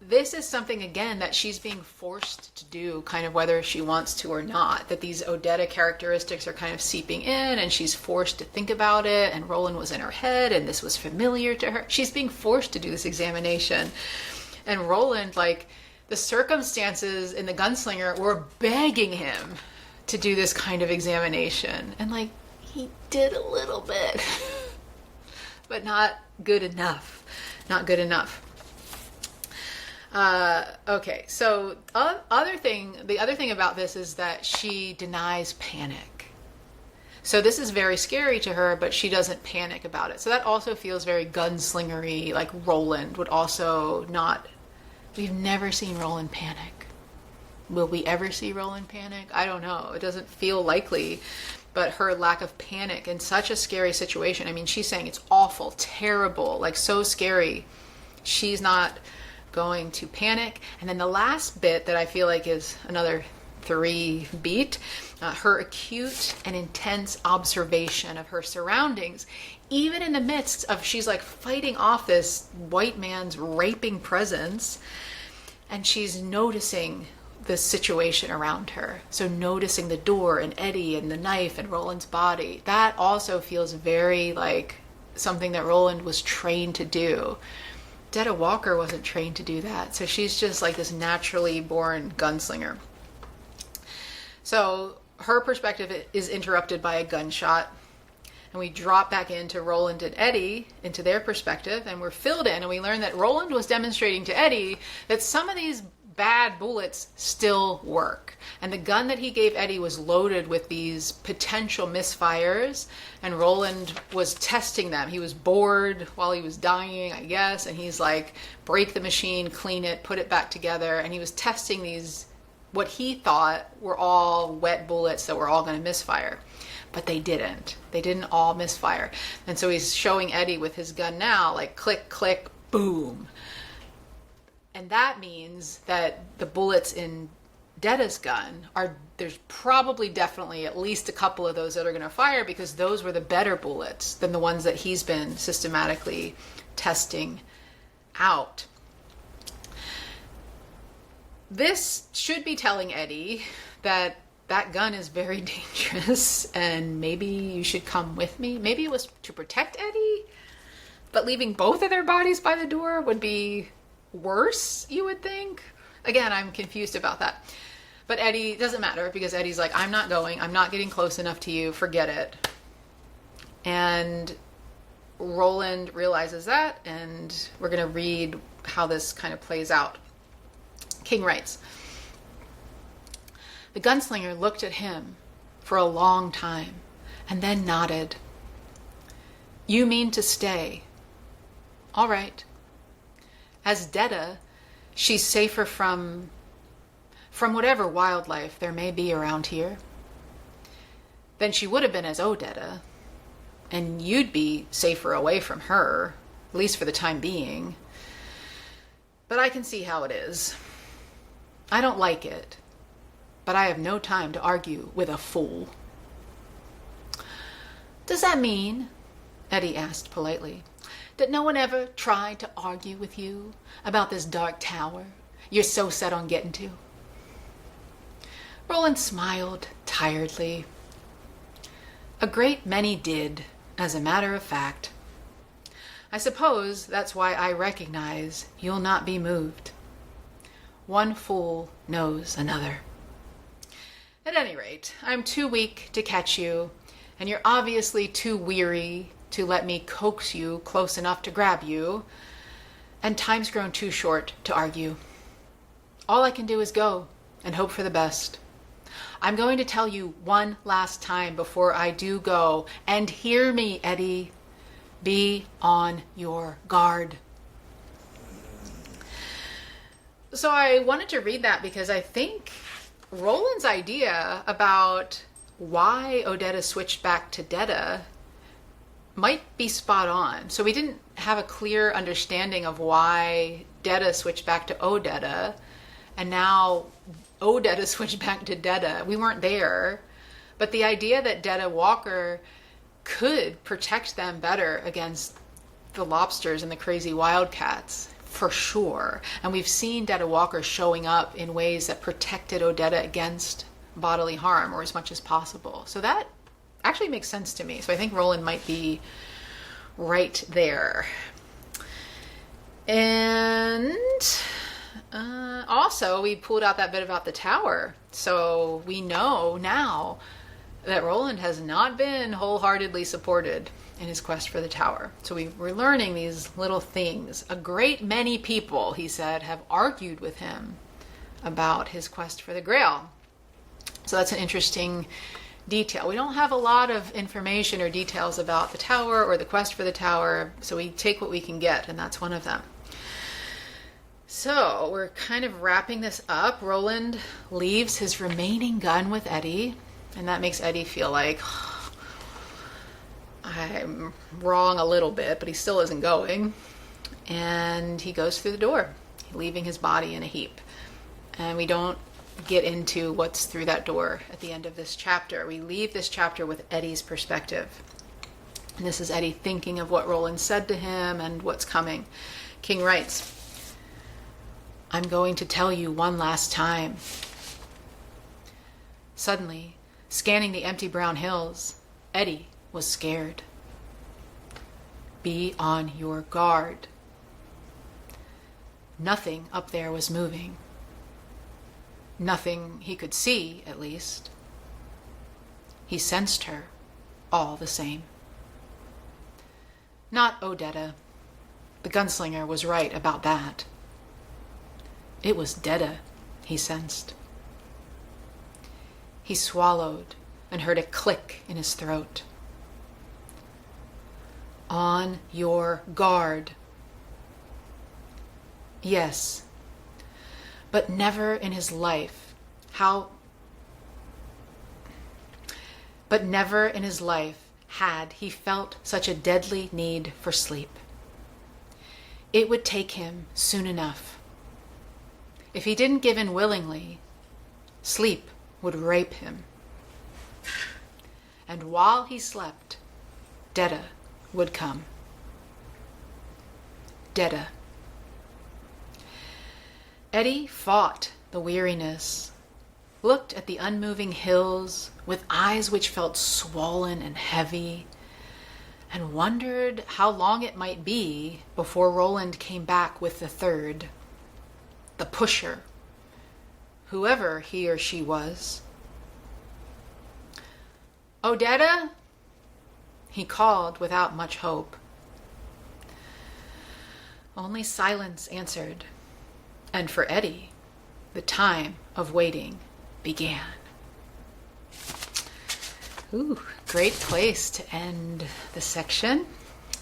S1: this is something, again, that she's being forced to do, kind of whether she wants to or not, that these Odetta characteristics are kind of seeping in and she's forced to think about it, and Roland was in her head and this was familiar to her. She's being forced to do this examination. And Roland, like, the circumstances in the Gunslinger were begging him to do this kind of examination. And, like, he did a little bit, but not good enough. Not good enough. Okay, so the other thing about this is that she denies panic. So this is very scary to her, but she doesn't panic about it. So that also feels very gunslingery, like Roland would also not. We've never seen Roland panic. Will we ever see Roland panic? I don't know. It doesn't feel likely. But her lack of panic in such a scary situation. I mean, she's saying it's awful, terrible, like so scary. She's not going to panic. And then the last bit that I feel like is another 3 beat, her acute and intense observation of her surroundings, even in the midst of, she's like fighting off this white man's raping presence, and she's noticing the situation around her. So noticing the door and Eddie and the knife and Roland's body, that also feels very like something that Roland was trained to do. Detta Walker wasn't trained to do that. So she's just like this naturally born gunslinger. So her perspective is interrupted by a gunshot. And we drop back into Roland and Eddie, into their perspective, and we're filled in. And we learn that Roland was demonstrating to Eddie that some of these bad bullets still work. And the gun that he gave Eddie was loaded with these potential misfires, and Roland was testing them. He was bored while he was dying, I guess, and he's like, break the machine, clean it, put it back together, and he was testing these, what he thought were all wet bullets that were all going to misfire. But they didn't. They didn't all misfire. And so he's showing Eddie with his gun now, like click, click, boom. And that means that the bullets in Detta's gun there's probably definitely at least a couple of those that are going to fire, because those were the better bullets than the ones that he's been systematically testing out. This should be telling Eddie that that gun is very dangerous and maybe you should come with me. Maybe it was to protect Eddie, but leaving both of their bodies by the door would be worse, you would think. Again, I'm confused about that. But Eddie, doesn't matter, because Eddie's like, I'm not going, I'm not getting close enough to you, forget it. And Roland realizes that, and we're going to read how this kind of plays out. King writes, the gunslinger looked at him for a long time and then nodded. You mean to stay? All right. As Detta, she's safer from whatever wildlife there may be around here than she would have been as Odetta, and you'd be safer away from her, at least for the time being. But I can see how it is. I don't like it, but I have no time to argue with a fool. Does that mean, Eddie asked politely, that no one ever tried to argue with you about this dark tower you're so set on getting to? Roland smiled tiredly. A great many did, as a matter of fact. I suppose that's why I recognize you'll not be moved. One fool knows another. At any rate, I'm too weak to catch you, and you're obviously too weary to let me coax you close enough to grab you, and time's grown too short to argue. All I can do is go and hope for the best. I'm going to tell you one last time before I do go, and hear me, Eddie. Be on your guard. So I wanted to read that because I think Roland's idea about why Odetta switched back to Detta might be spot on. So we didn't have a clear understanding of why Detta switched back to Odetta, and now Odetta switched back to Detta. We weren't there. But the idea that Detta Walker could protect them better against the lobsters and the crazy wildcats, for sure. And we've seen Detta Walker showing up in ways that protected Odetta against bodily harm, or as much as possible. So that actually makes sense to me. So I think Roland might be right there. And also, we pulled out that bit about the tower. So we know now that Roland has not been wholeheartedly supported in his quest for the tower. So we're learning these little things. A great many people, he said, have argued with him about his quest for the Grail. So that's an interesting detail. We don't have a lot of information or details about the tower or the quest for the tower, so we take what we can get, and that's one of them. So we're kind of wrapping this up. Roland leaves his remaining gun with Eddie, and that makes Eddie feel like I'm wrong a little bit, but he still isn't going. And he goes through the door, leaving his body in a heap. And we don't get into what's through that door at the end of this chapter. We leave this chapter with Eddie's perspective. And this is Eddie thinking of what Roland said to him and what's coming. King writes, "I'm going to tell you one last time." Suddenly, scanning the empty brown hills, Eddie was scared. Be on your guard. Nothing up there was moving. Nothing he could see, at least. He sensed her, all the same. Not Odetta. The gunslinger was right about that. It was Detta, he sensed. He swallowed and heard a click in his throat. On your guard. Yes, but never in his life had he felt such a deadly need for sleep. It would take him soon enough. If he didn't give in willingly, sleep would rape him. And while he slept, Detta would come. Detta. Eddie fought the weariness, looked at the unmoving hills with eyes which felt swollen and heavy, and wondered how long it might be before Roland came back with the third, the pusher, whoever he or she was. Odetta? He called without much hope. Only silence answered, and for Eddie, the time of waiting began. Ooh, great place to end the section,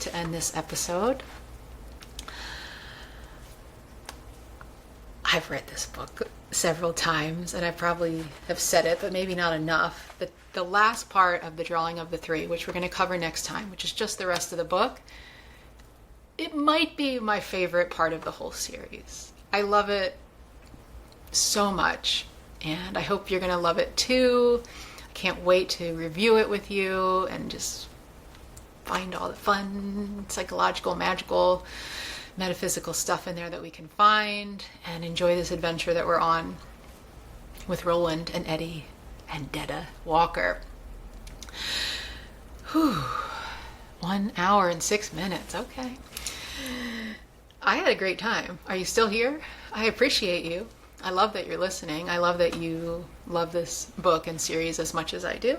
S1: to end this episode. I've read this book several times, and I probably have said it, but maybe not enough. The last part of the Drawing of the Three, which we're going to cover next time, which is just the rest of the book, it might be my favorite part of the whole series. I love it so much, and I hope you're going to love it too. I can't wait to review it with you and just find all the fun, psychological, magical, metaphysical stuff in there that we can find, and enjoy this adventure that we're on with Roland and Eddie and Detta Walker. Whew. 1 hour and 6 minutes. Okay. I had a great time. Are you still here? I appreciate you. I love that you're listening. I love that you love this book and series as much as I do,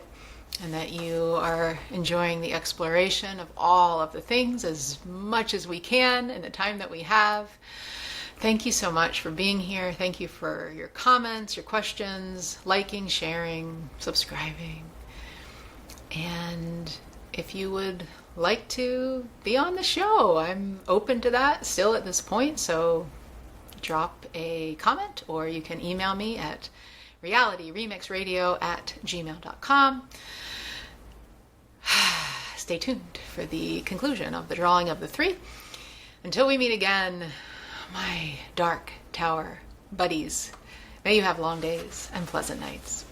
S1: and that you are enjoying the exploration of all of the things as much as we can in the time that we have. Thank you so much for being here. Thank you for your comments, your questions, liking, sharing, subscribing. And if you would like to be on the show, I'm open to that still at this point, so drop a comment, or you can email me at RealityRemixRadio@gmail.com. Stay tuned for the conclusion of the drawing of the three. Until we meet again, my dark tower buddies, may you have long days and pleasant nights.